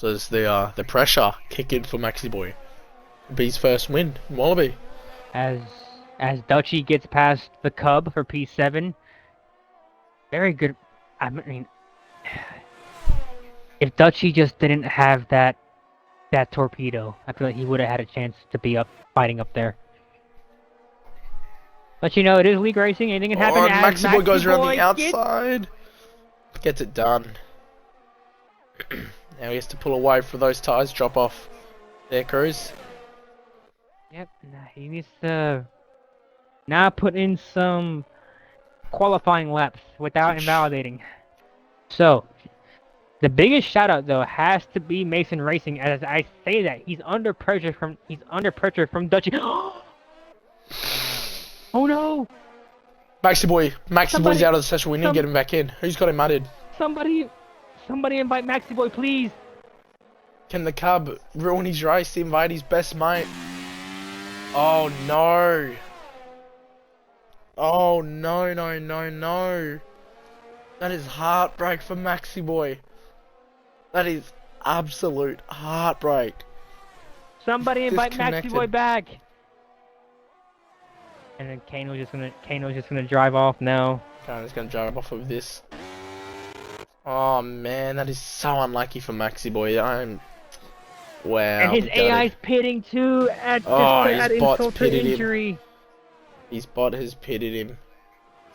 So there's the pressure kick in for Maxi Boy. It'll be his first win in Wallaby. As Dutchy gets past the Cub for P7. Very good. I mean, if Dutchy just didn't have that torpedo, I feel like he would have had a chance to be fighting up there. But you know, it is league racing. Anything can happen. And As Maxi Boy goes around the Boy outside. Gets it done. Now he has to pull away for those tyres. Drop off there, Cruz. Yep. Nah, he needs to now put in some qualifying laps without invalidating. So, the biggest shout out though has to be Mason Racing. As I say that, he's under pressure from Dutchy. Oh no! Maxi Boy's out of the session. We need to get him back in. Who's got him mudded? Somebody invite Maxi Boy, please. Can the Cub ruin his race? Invite his best mate. Oh no! Oh no! That is heartbreak for Maxi Boy. That is absolute heartbreak. Somebody invite Maxi Boy back. And then Kano's just gonna drive off now. Kano's gonna drive off with this. Oh man, that is so unlucky for Maxi Boy. Wow. And his AI's pitting too at his bot's pitted injury. him. His bot has pitted him.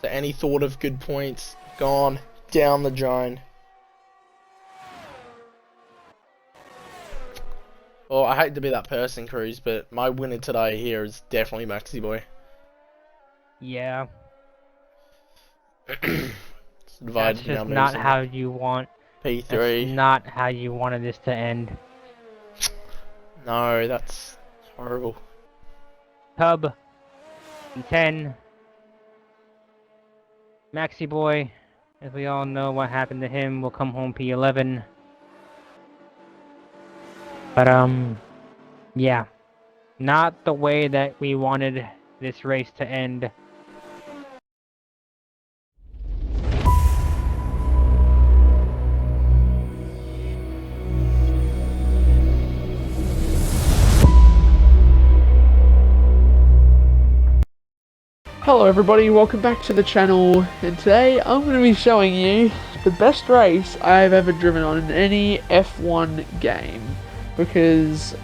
So any thought of good points gone down the drain. Well, I hate to be that person, Cruz, but my winner today here is definitely Maxi Boy. Yeah. That's just not how you want. P3. That's not how you wanted this to end. No, that's horrible. Cub, P10. Maxi Boy, as we all know what happened to him, will come home P11. But yeah, not the way that we wanted this race to end. Hello everybody, welcome back to the channel, and today I'm going to be showing you the best race I've ever driven on in any F1 game, because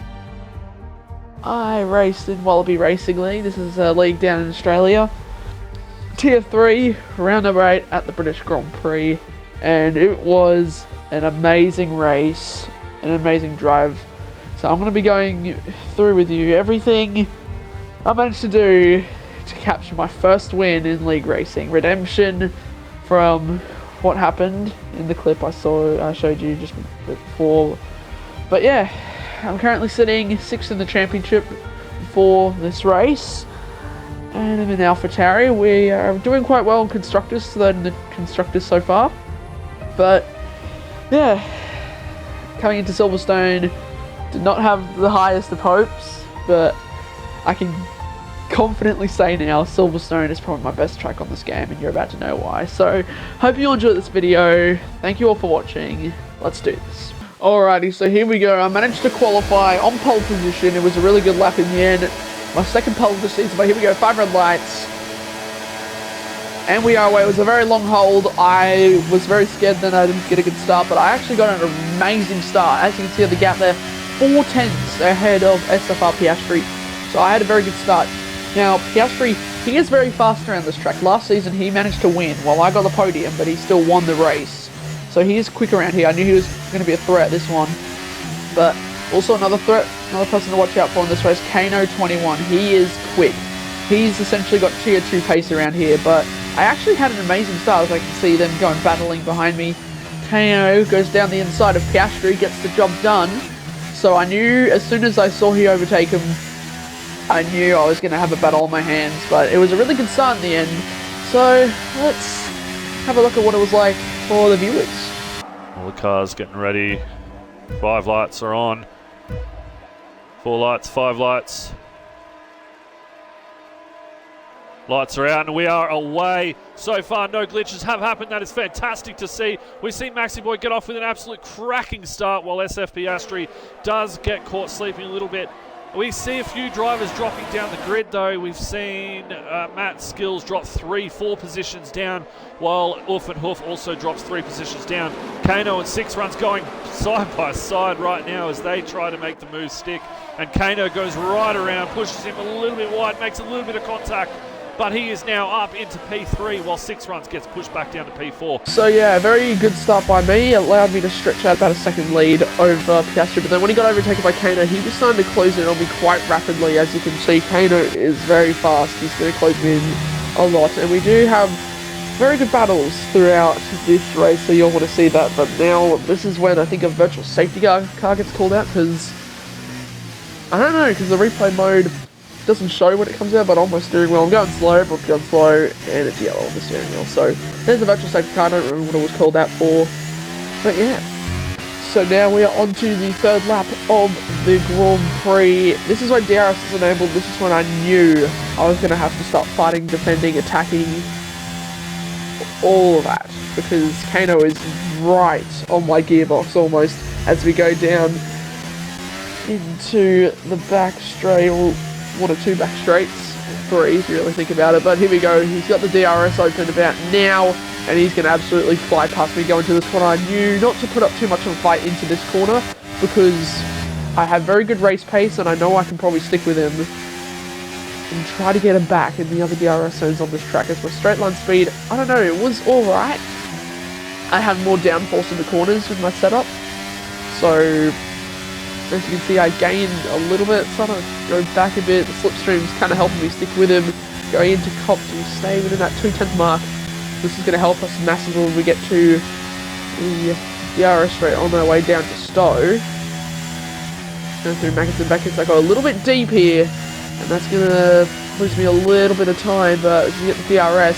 I raced in Wallaby Racing League. This is a league down in Australia, Tier 3, round number 8 at the British Grand Prix, and it was an amazing race, an amazing drive. So I'm going to be going through with you everything I managed to do to capture my first win in league racing, redemption from what happened in the clip I showed you just before. But yeah, I'm currently sitting 6th in the championship for this race, and I'm in AlphaTauri. We are doing quite well in constructors, third in the constructors so far. But yeah, coming into Silverstone, did not have the highest of hopes, but I can confidently say now Silverstone is probably my best track on this game, and you're about to know why. So hope you all enjoyed this video. Thank you all for watching. Let's do this. Alrighty, so here we go. I managed to qualify on pole position. It was a really good lap in the end. My second pole of the season, but here we go, 5 red lights. And we are away. It was a very long hold. I was very scared then I didn't get a good start, but I actually got an amazing start. As you can see at the gap there, 4 tenths ahead of SFR Piastri. So I had a very good start. Now, Piastri, he is very fast around this track. Last season, he managed to win. Well, I got the podium, but he still won the race. So he is quick around here. I knew he was going to be a threat, this one. But also another threat, another person to watch out for in this race, Kano21. He is quick. He's essentially got Tier 2 pace around here, but I actually had an amazing start, as I can see them going battling behind me. Kano goes down the inside of Piastri, gets the job done. So I knew as soon as I saw he overtake him, I knew I was going to have a battle on my hands, but it was a really good start in the end. So let's have a look at what it was like for the viewers. All the cars getting ready. 5 lights are on. 4 lights, 5 lights. Lights are out and we are away. So far, no glitches have happened. That is fantastic to see. We've seen Maxi Boy get off with an absolute cracking start while SF Piastri does get caught sleeping a little bit. We see a few drivers dropping down the grid though. We've seen Matt Skills drop 3-4 positions down, while Uff and Hoof also drops 3 positions down. Kano and 6 Runs going side by side right now as they try to make the move stick. And Kano goes right around, pushes him a little bit wide, makes a little bit of contact. But he is now up into P3 while 6 Runs gets pushed back down to P4. So yeah, very good start by me. It allowed me to stretch out about a second lead over Piastri. But then when he got overtaken by Kano, he was starting to close in on me quite rapidly. As you can see, Kano is very fast. He's going to close me in a lot. And we do have very good battles throughout this race, so you'll want to see that. But now, this is when I think a virtual safety car gets called out, because I don't know, because the replay mode doesn't show when it comes out, but on my steering wheel I'm going slow, but going slow, and it's yellow on the steering wheel. So there's a virtual safety car. I don't remember what it was called out for, but yeah. So now we are on to the third lap of the Grand Prix. This is when DRS is enabled. This is when I knew I was going to have to start fighting, defending, attacking, all of that, because Kano is right on my gearbox almost as we go down into the back straight, or 1 or 2 back straights, 3 if you really think about it. But here we go, he's got the DRS open about now, and he's going to absolutely fly past me going to this corner. I knew not to put up too much of a fight into this corner, because I have very good race pace, and I know I can probably stick with him and try to get him back in the other DRS zones on this track. As my straight line speed, I don't know, it was alright. I have more downforce in the corners with my setup, so as you can see, I gained a little bit, starting to go back a bit. The slipstream's kind of helping me stick with him. Going into Cop to stay within that 2/10 mark. This is going to help us massively when we get to the DRS straight on our way down to Stowe. Going through Mackins and Beckett, I go a little bit deep here, and that's going to lose me a little bit of time, but as we get the DRS,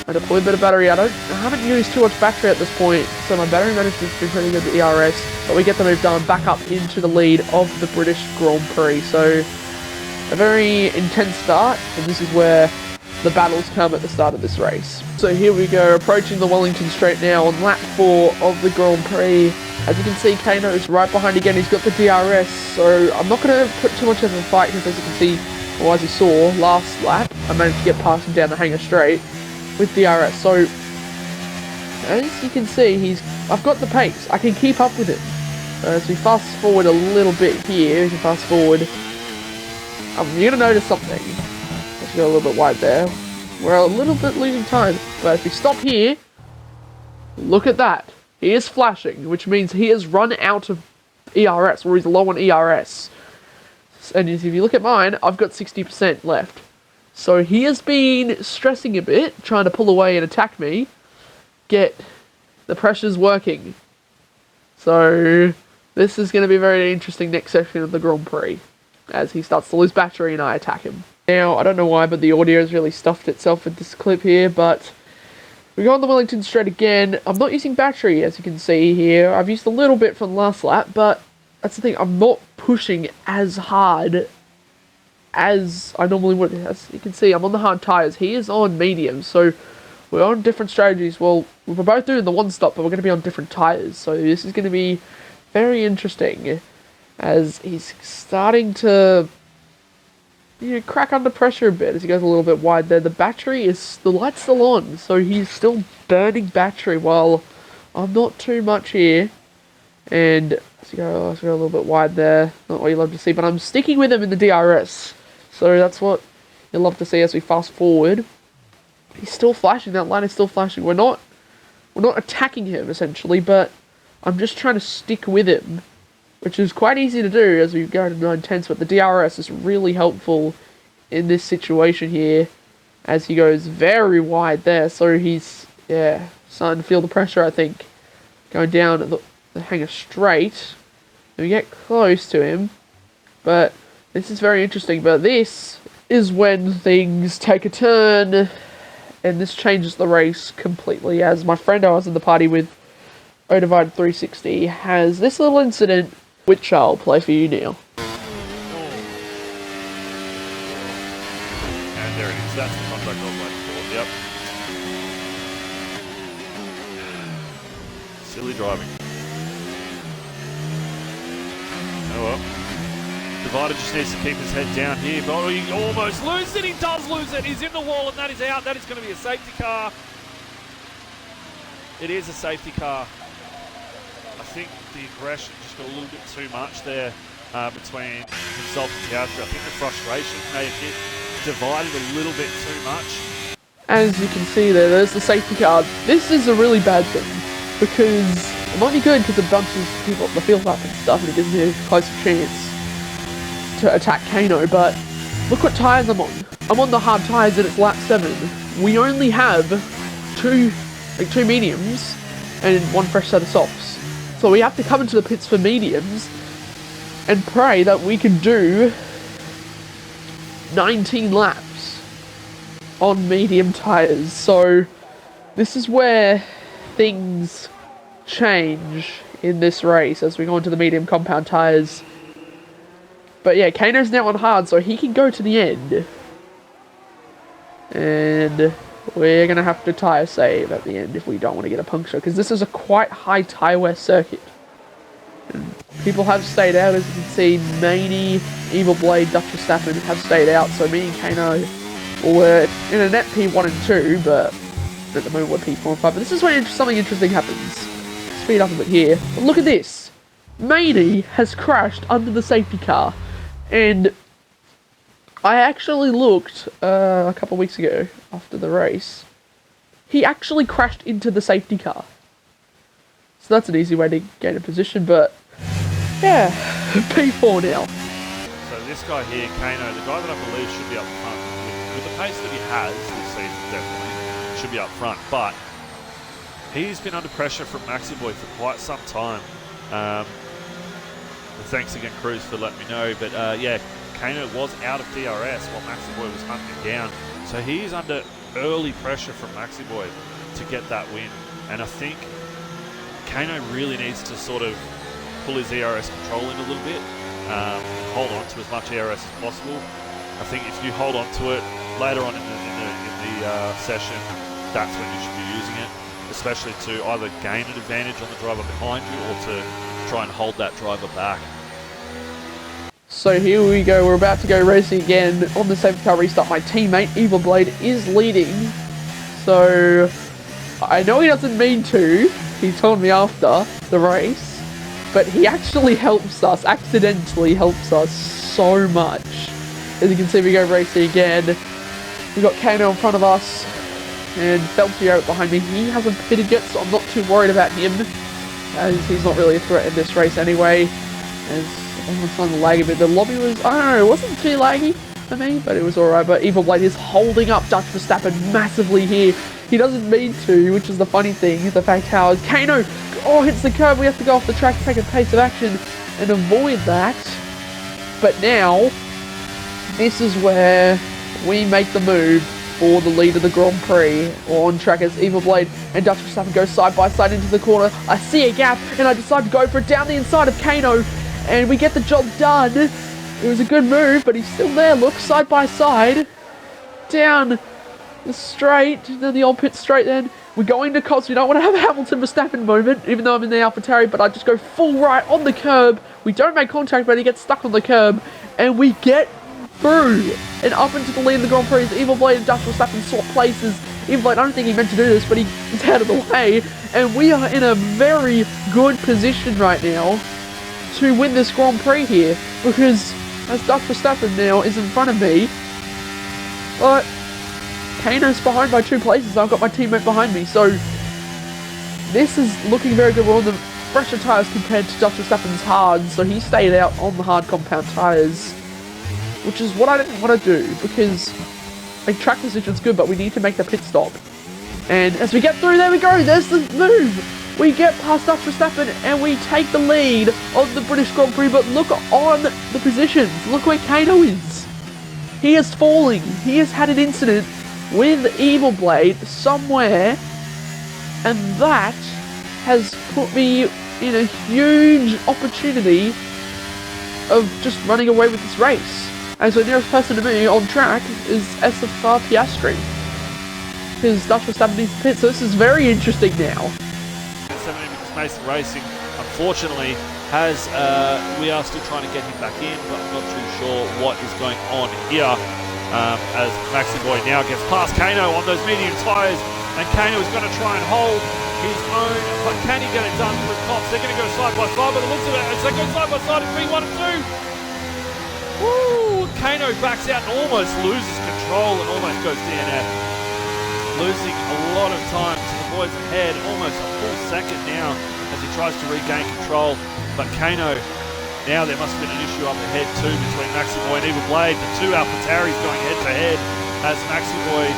I deploy a bit of battery. I haven't used too much battery at this point, so my battery management's been pretty good at the ERS, but we get the move done back up into the lead of the British Grand Prix. So a very intense start, and this is where the battles come at the start of this race. So here we go, approaching the Wellington Straight now on lap 4 of the Grand Prix. As you can see, Kano is right behind again. He's got the DRS, so I'm not going to put too much of a fight, because as you can see, or as you saw last lap, I managed to get past him down the hanger straight with DRS. So as you can see, I've got the pace. I can keep up with him. As we fast forward a little bit here, we can fast forward. You're gonna notice something. Let's go a little bit wide there. We're a little bit losing time, but if we stop here, look at that. He is flashing, which means he has run out of ERS, or he's low on ERS. And if you look at mine, I've got 60% left. So he has been stressing a bit, trying to pull away and attack me. The pressure's working. So this is going to be a very interesting next section of the Grand Prix, as he starts to lose battery and I attack him. Now, I don't know why, but the audio has really stuffed itself with this clip here, but we go on the Wellington Straight again. I'm not using battery, as you can see here. I've used a little bit from last lap, but that's the thing, I'm not pushing as hard as I normally would. As you can see, I'm on the hard tyres. He is on medium, so we're on different strategies. Well, we're both doing the one stop, but we're going to be on different tyres. So this is going to be very interesting, as he's starting to crack under pressure a bit as he goes a little bit wide there. The light's still on, so he's still burning battery while I'm not too much here. And let's go a little bit wide there. Not what you love to see, but I'm sticking with him in the DRS. So that's what you'll love to see as we fast forward. He's still flashing, that line is still flashing. We're not attacking him, essentially, but I'm just trying to stick with him, which is quite easy to do as we go to 9/10s, but the DRS is really helpful in this situation here, as he goes very wide there. So he's, starting to feel the pressure, I think, going down the hanger straight. We get close to him, but this is very interesting. But this is when things take a turn, and this changes the race completely, as my friend I was in the party with, Odivide 360, has this little incident, which I'll play for you now. And There it is. That's the contract I was waiting for. Yep. Silly driving. Oh well. Divider just needs to keep his head down here, but he almost loses it. He does lose it. He's in the wall, and that is out. That is going to be a safety car. It is a safety car. I think the aggression just got a little bit too much there between himself and Piastri. I think the frustration may have hit Divided a little bit too much. As you can see there's the safety car. This is a really bad thing, because it might be good because it bunches people up the field up and stuff, and it gives me a closer chance to attack Kano, but look what tyres I'm on. I'm on the hard tyres and it's lap 7. We only have two mediums and one fresh set of softs. So we have to come into the pits for mediums and pray that we can do 19 laps on medium tyres. So this is where things change in this race as we go into the medium compound tyres. But yeah, Kano's now on hard, so he can go to the end. And we're going to have to tyre save at the end if we don't want to get a puncture, because this is a quite high tyre wear circuit. And people have stayed out, as you can see. Maney, Evil Blade, Dutch Verstappen have stayed out, so me and Kano were in a net P1 and 2, but at the moment we're P4 and 5. But this is when something interesting happens. Speed up a bit here. But look at this. Maney has crashed under the safety car. And I actually looked a couple of weeks ago after the race. He actually crashed into the safety car. So that's an easy way to gain a position, but yeah, P4 now. So this guy here, Kano, the guy that I believe should be up front, with the pace that he has this season, definitely should be up front, but he's been under pressure from Maxi Boy for quite some time. Thanks again, Cruz, for letting me know. But yeah, Kano was out of DRS while Maxi Boy was hunting him down. So he's under early pressure from Maxi Boy to get that win. And I think Kano really needs to sort of pull his ERS control in a little bit, hold on to as much ERS as possible. I think if you hold on to it later on in the session, that's when you should be using it, especially to either gain an advantage on the driver behind you or to try and hold that driver back. So here we go, we're about to go racing again on the safety car restart. My teammate, Evil Blade, is leading. So I know he doesn't mean to, he told me after the race, but he actually helps us, accidentally helps us so much. As you can see, we go racing again. We've got Kano in front of us, and Feltier behind me. He hasn't pitted yet, so I'm not too worried about him, as he's not really a threat in this race anyway. As everyone's trying to lag a bit. The lobby was, I don't know, it wasn't too laggy for me, but it was alright. But Evil Blade is holding up Dutch Verstappen massively here. He doesn't mean to, which is the funny thing. The fact how Kano, hits the curb. We have to go off the track, take a pace of action, and avoid that. But now, this is where we make the move for the lead of the Grand Prix. On track as Evil Blade and Dutch Verstappen go side by side into the corner. I see a gap, and I decide to go for it down the inside of Kano, and we get the job done. It was a good move, but he's still there. Look, side by side, down the straight, then the old pit straight. Then we're going to Cots. We don't want to have a Hamilton Verstappen moment, even though I'm in the AlphaTauri, but I just go full right on the curb. We don't make contact, but he gets stuck on the curb, and we get through and up into the lead of the Grand Prix. Evil Blade and Dutch Verstappen swap places. Evil Blade, I don't think he meant to do this, but he's out of the way, and we are in a very good position right now to win this Grand Prix here, because as Dutch Verstappen now is in front of me, but Kano's behind by 2 places. I've got my teammate behind me, so this is looking very good. We're on the fresher tyres compared to Dutch Verstappen's hard, so he stayed out on the hard compound tyres, which is what I didn't want to do, because like, track position's good, but we need to make the pit stop. And as we get through, there we go, there's the move. We get past Dutch Verstappen and we take the lead of the British Grand Prix, but look on the positions. Look where Kano is. He is falling. He has had an incident with Evil Blade somewhere, and that has put me in a huge opportunity of just running away with this race. And so the nearest person to me on track is SFR Piastri, because that's what's happening in the pit. So this is very interesting now. 17 because Mason Racing, unfortunately, we are still trying to get him back in, but I'm not too sure what is going on here. As Maxi Boy now gets past Kano on those medium tyres, and Kano is going to try and hold his own, but can he get it done for his cops? They're going to go side by side, but it looks at it as they go side by side in P1 and 2. Woo! Kano backs out and almost loses control and almost goes DNF. Losing a lot of time to the boys ahead, almost a full second now as he tries to regain control. But Kano, now there must have been an issue up ahead too between Maxi Boy and Evil Blade. The two AlphaTauris going head to head as Maxi Boy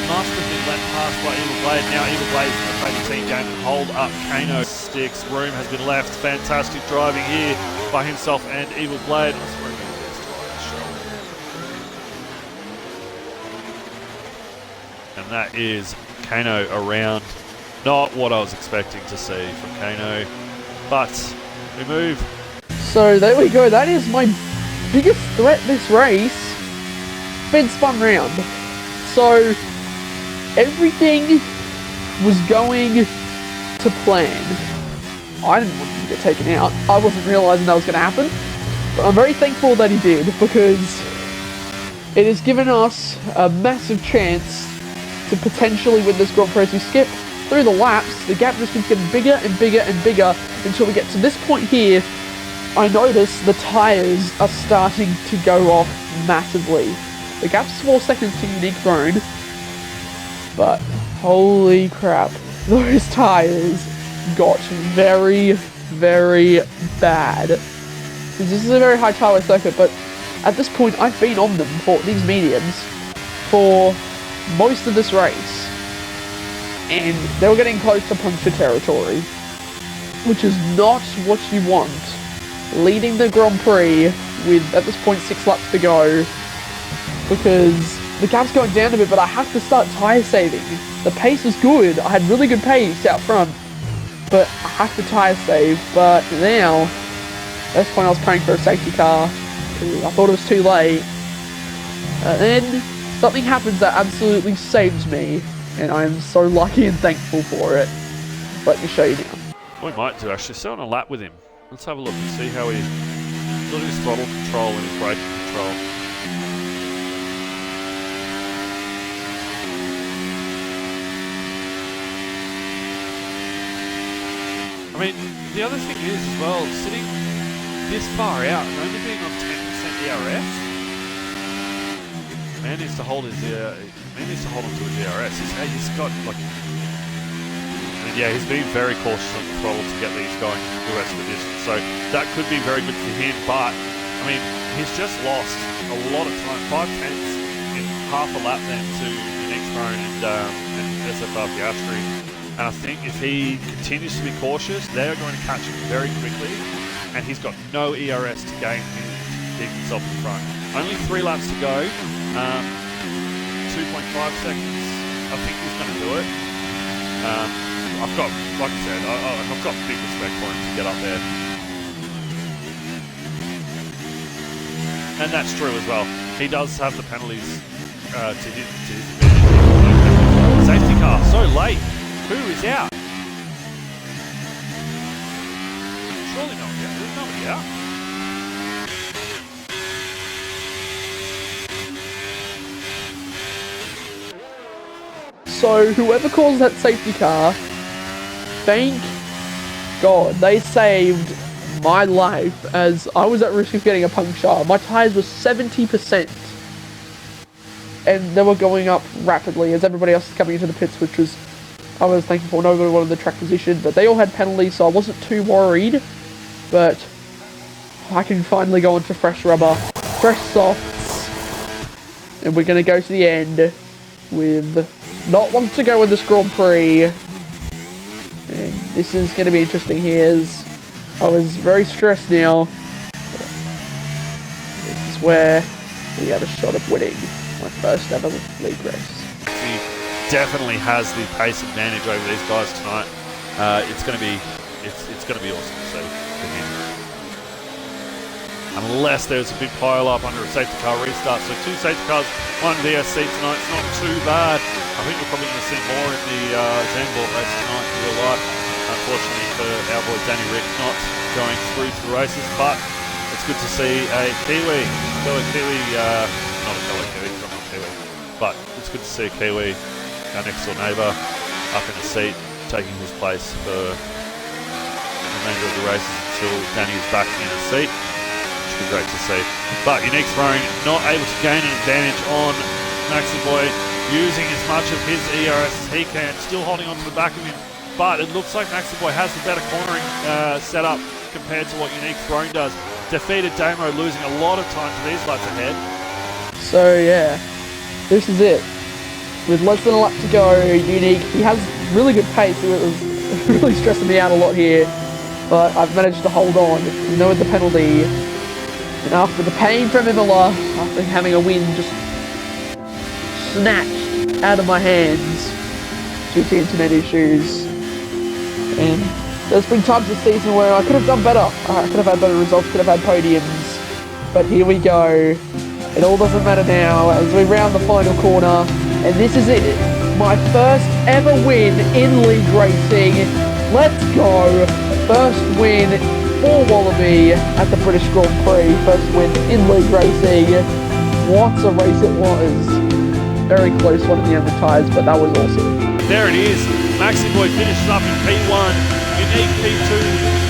must have been let past by Evil Blade. Now Evil Blade is going to play the team game and hold up Kano. Sticks, room has been left. Fantastic driving here by himself and Evil Blade. And that is Kano around. Not what I was expecting to see from Kano, but we move. So there we go, that is my biggest threat this race. Been spun round. So everything was going to plan. I didn't want him to get taken out. I wasn't realising that was going to happen. But I'm very thankful that he did, because it has given us a massive chance to potentially win this Grand Prix. As we skip through the laps, the gap just keeps getting bigger and bigger and bigger until we get to this point here. I notice the tyres are starting to go off massively. The gap's 4 seconds to Unique Throne, but holy crap, those tyres got very, very bad. This is a very high tyre circuit, but at this point I've been on them for these mediums for most of this race, and they were getting close to puncture territory, which is not what you want leading the Grand Prix with, at this point, 6 laps to go, because the gap's going down a bit, but I have to start tyre saving. The pace was good, I had really good pace out front, but I have to tyre save. But now, at this point I was praying for a safety car, I thought it was too late, and then something happens that absolutely saves me, and I am so lucky and thankful for it. Let me show you now. We might do actually. Sit on a lap with him. Let's have a look and see how he look at his throttle control and his brake control. I mean, the other thing is as well, sitting this far out and only being on 10% ERS, man needs to hold his on to his ERS. He's got like. Yeah, he's been very cautious on the throttle to get these going the rest of the distance, so that could be very good for him. But I mean, he's just lost a lot of time, 5/10 in half a lap then to Unique Throne and SFR Piastri. And I think if he continues to be cautious, they are going to catch him very quickly, and he's got no ERS to gain to keep himself in front. Only 3 laps to go, 2.5 seconds. I think he's going to do it. I've got, like I said, I've got big respect for him to get up there. And that's true as well. He does have the penalties to his advantage. Safety car, so late. Who is out? Surely no one's out. There's nobody out. So whoever calls that safety car, thank God, they saved my life, as I was at risk of getting a puncture. My tyres were 70%, and they were going up rapidly as everybody else was coming into the pits, which was, I was thankful for. Nobody wanted the track position, but they all had penalties, so I wasn't too worried. But I can finally go into fresh rubber, fresh softs, and we're going to go to the end with not wanting to go in this Grand Prix. And this is going to be interesting here, as I was very stressed now. This is where we have a shot of winning my first ever league race. He definitely has the pace advantage over these guys tonight. It's going to be awesome to see for him. unless there's a big pile up under a safety car restart. So 2 safety cars, 1 VSC tonight. It's not too bad. I think we're probably going to see more in the Zandvoort race tonight in real life. Unfortunately for our boy Danny Rick not going through to the races, but it's good to see a Kiwi, fellow Kiwi, not a fellow Kiwi, I'm not Kiwi, but it's good to see a Kiwi, our next door neighbour, up in the seat, taking his place for the remainder of the races until Danny is back in the seat, which would be great to see. But Unique Throwing not able to gain an advantage on Maxi Boy, using as much of his ERS as he can, still holding on to the back of him, but it looks like Maxi Boy has the better cornering setup compared to what Unique Throwing does. Defeated Damo, losing a lot of time to these laps ahead. So yeah, this is it. With less than a lap to go, Unique, he has really good pace. It was really stressing me out a lot here, but I've managed to hold on, even with the penalty. And after the pain from Imola, after having a win just snatched out of my hands due to internet issues, and there's been times this season where I could have done better. I could have had better results, could have had podiums. But here we go. It all doesn't matter now as we round the final corner. And this is it. My first ever win in league racing. Let's go. First win for Wallaby at the British Grand Prix. First win in league racing. What a race it was. Very close one in the under tyres, but that was awesome. There it is. Maxi Boy finishes up in P1. Unique P2,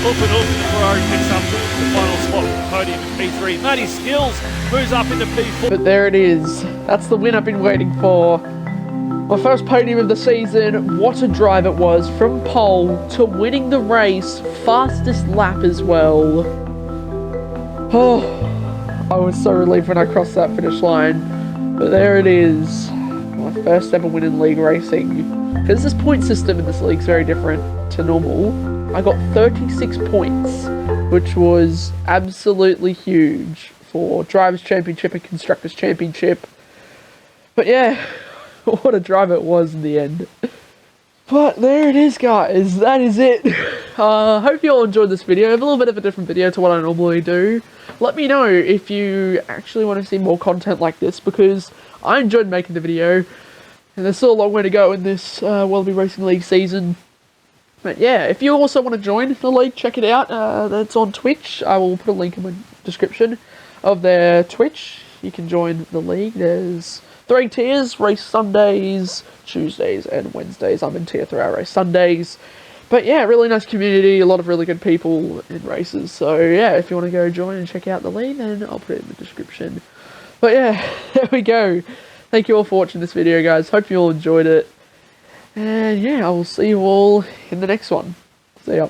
up and the Ferrari picks up the final spot for the podium in P3. Matty Skills moves up into P4. But there it is. That's the win I've been waiting for. My first podium of the season. What a drive it was, from pole to winning the race. Fastest lap as well. Oh, I was so relieved when I crossed that finish line. But there it is. My first ever win in league racing. Because this point system in this league is very different to normal. I got 36 points, which was absolutely huge for Drivers' Championship and Constructors' Championship. But yeah, what a drive it was in the end. But there it is, guys. That is it. Hope you all enjoyed this video. I have a little bit of a different video to what I normally do. Let me know if you actually want to see more content like this, because I enjoyed making the video. And there's still a long way to go in this Wallaby Racing League season. But yeah, if you also want to join the league, check it out. That's on Twitch. I will put a link in the description of their Twitch. You can join the league. There's 3 tiers: race Sundays, Tuesdays, and Wednesdays. I'm in tier 3, I race Sundays. But yeah, really nice community, a lot of really good people in races. So yeah, if you want to go join and check out the league, then I'll put it in the description. But yeah, there we go. Thank you all for watching this video, guys. Hope you all enjoyed it. And yeah, I will see you all in the next one. See ya.